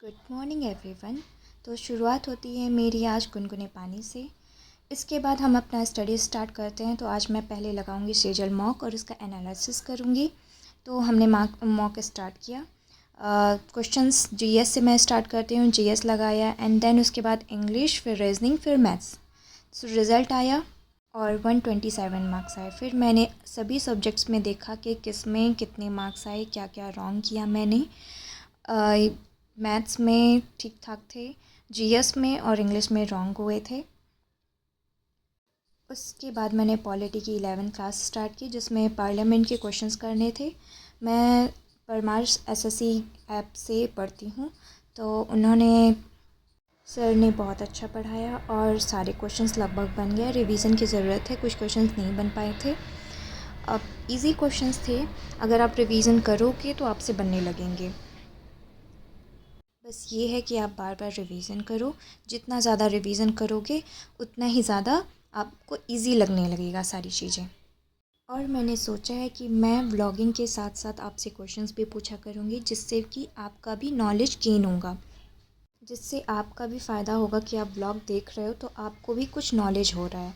Good morning everyone. तो शुरुआत होती है मेरी आज गुनगुने पानी से। इसके बाद हम अपना स्टडी स्टार्ट करते हैं। तो आज मैं पहले लगाऊंगी सीरियल मॉक और उसका एनालिसिस करूंगी। तो हमने मॉक स्टार्ट किया। क्वेश्चंस जीएस से मैं स्टार्ट करती हूँ। जीएस लगाया एंड देन उसके बाद इंग्लिश, फिर रीजनिंग, फिर मैथ्स। सो रिज़ल्ट आया और 127 मार्क्स आए। फिर मैंने सभी सब्जेक्ट्स में देखा कि किस में कितने मार्क्स आए, क्या क्या रॉन्ग किया मैंने। मैथ्स में ठीक ठाक थे, जीएस में और इंग्लिश में रॉन्ग हुए थे। उसके बाद मैंने पॉलिटी की 11th क्लास स्टार्ट की जिसमें पार्लियामेंट के क्वेश्चंस करने थे। मैं परमार एसएससी ऐप से पढ़ती हूँ, तो उन्होंने सर ने बहुत अच्छा पढ़ाया और सारे क्वेश्चंस लगभग बन गए। रिवीजन की ज़रूरत है, कुछ क्वेश्चंस नहीं बन पाए थे। अब इजी क्वेश्चंस थे, अगर आप रिवीजन करोगे तो आपसे बनने लगेंगे। बस ये है कि आप बार बार रिवीजन करो। जितना ज़्यादा रिवीजन करोगे उतना ही ज़्यादा आपको इजी लगने लगेगा सारी चीज़ें। और मैंने सोचा है कि मैं व्लॉगिंग के साथ साथ आपसे क्वेश्चंस भी पूछा करूँगी, जिससे कि आपका भी नॉलेज गेन होगा, जिससे आपका भी फ़ायदा होगा कि आप व्लॉग देख रहे हो तो आपको भी कुछ नॉलेज हो रहा है।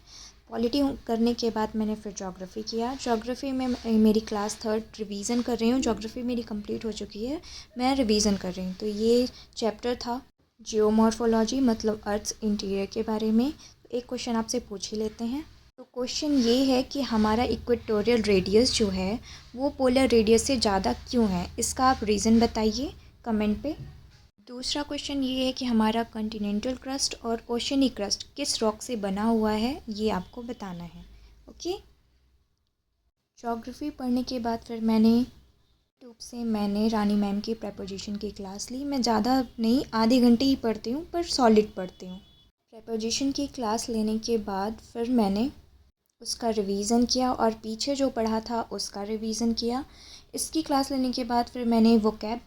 पॉलिटी करने के बाद मैंने फिर ज्योग्राफ़ी किया। ज्योग्राफ़ी में मेरी क्लास 3rd रिवीजन कर रही हूँ। ज्योग्राफ़ी मेरी कंप्लीट हो चुकी है, मैं रिवीजन कर रही हूँ। तो ये चैप्टर था जियोमॉर्फोलॉजी, मतलब अर्थ इंटीरियर के बारे में। एक क्वेश्चन आपसे पूछ ही लेते हैं। तो क्वेश्चन ये है कि हमारा इक्वेटोरियल रेडियस जो है वो पोलर रेडियस से ज़्यादा क्यों है, इसका आप रीज़न बताइए कमेंट पे। दूसरा क्वेश्चन ये है कि हमारा कॉन्टिनेंटल क्रस्ट और ओशनी क्रस्ट किस रॉक से बना हुआ है, ये आपको बताना है। ओके। ज्योग्राफी पढ़ने के बाद फिर मैंने यूट्यूब से रानी मैम की प्रेपोजिशन की क्लास ली। मैं ज़्यादा नहीं, आधे घंटे ही पढ़ती हूँ पर सॉलिड पढ़ती हूँ। प्रेपोजिशन की क्लास लेने के बाद फिर मैंने उसका रिवीज़न किया और पीछे जो पढ़ा था उसका रिवीज़न किया। इसकी क्लास लेने के बाद फिर मैंने वोकैब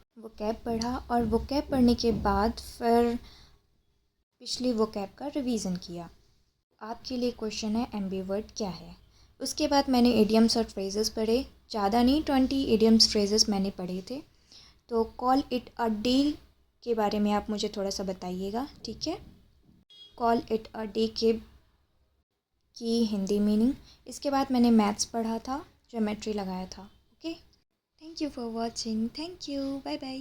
पढ़ा और वोकैब पढ़ने के बाद फिर पिछली वोकैब का रिवीज़न किया। आपके लिए क्वेश्चन है एम्बीवर्ड क्या है। उसके बाद मैंने इडियम्स और फ्रेजेस पढ़े, ज़्यादा नहीं, 20 इडियम्स फ्रेजेस मैंने पढ़े थे। तो कॉल इट अ डे के बारे में आप मुझे थोड़ा सा बताइएगा, ठीक है। कॉल इट अ डे की हिंदी मीनिंग। इसके बाद मैंने मैथ्स पढ़ा था, ज्योमेट्री लगाया था। Okay, thank you for watching, thank you, bye bye.